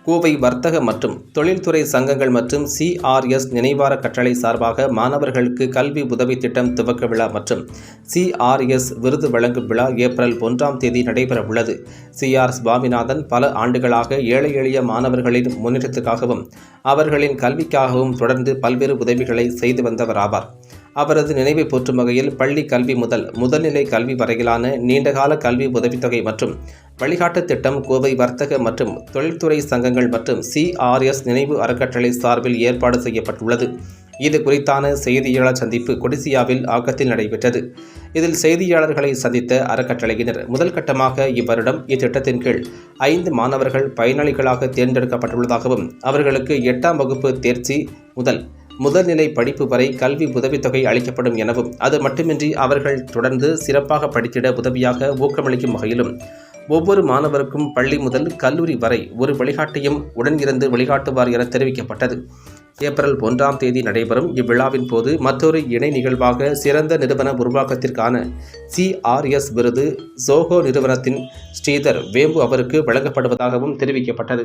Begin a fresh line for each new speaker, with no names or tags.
கோவை வர்த்தக மற்றும் தொழில்துறை சங்கங்கள் மற்றும் CRS நினைவார கட்டளை சார்பாக மாணவர்களுக்கு கல்வி உதவி திட்டம் துவக்க விழா மற்றும் CRS விருது வழங்கும் விழா ஏப்ரல் 1ஆம் தேதி நடைபெற உள்ளது. CR சுவாமிநாதன் பல ஆண்டுகளாக ஏழை எளிய மாணவர்களின் முன்னேற்றத்துக்காகவும் அவர்களின் கல்விக்காகவும் தொடர்ந்து பல்வேறு உதவிகளை செய்து வந்தவர் ஆவார். அவரது நினைவை போற்றும் வகையில் பள்ளி கல்வி முதல் முதல்நிலை கல்வி வரையிலான நீண்டகால கல்வி உதவித்தொகை மற்றும் வழிகாட்டு திட்டம் கோவை வர்த்தக மற்றும் தொழில்துறை சங்கங்கள் மற்றும் CRS நினைவு அறக்கட்டளை சார்பில் ஏற்பாடு செய்யப்பட்டுள்ளது. இது குறித்தான செய்தியாளர் சந்திப்பு கொடிசியாவில் ஆக்கத்தில் நடைபெற்றது. இதில் செய்தியாளர்களை சந்தித்த அறக்கட்டளையினர் முதல் கட்டமாக இவ்வருடம் இத்திட்டத்தின் கீழ் 5 மாணவர்கள் பயனாளிகளாக தேர்ந்தெடுக்கப்பட்டுள்ளதாகவும் அவர்களுக்கு 8ஆம் வகுப்பு தேர்ச்சி முதல் முதல்நிலை படிப்பு வரை கல்வி உதவித்தொகை அளிக்கப்படும் எனவும் அது மட்டுமின்றி அவர்கள் தொடர்ந்து சிறப்பாக படித்திட உதவியாக ஊக்கமளிக்கும் வகையிலும் ஒவ்வொரு மாணவருக்கும் பள்ளி முதல் கல்லூரி வரை ஒரு வழிகாட்டியும் உடன் இருந்து வழிகாட்டுவார் என தெரிவிக்கப்பட்டது. ஏப்ரல் 1ஆம் தேதி நடைபெறும் இவ்விழாவின் போது மற்றொரு இணை நிகழ்வாக சிறந்த நிறுவன உருவாக்கத்திற்கான CRS விருது ஜோஹோ நிறுவனத்தின் ஸ்ரீதர் வேம்பு அவருக்கு வழங்கப்படுவதாகவும் தெரிவிக்கப்பட்டது.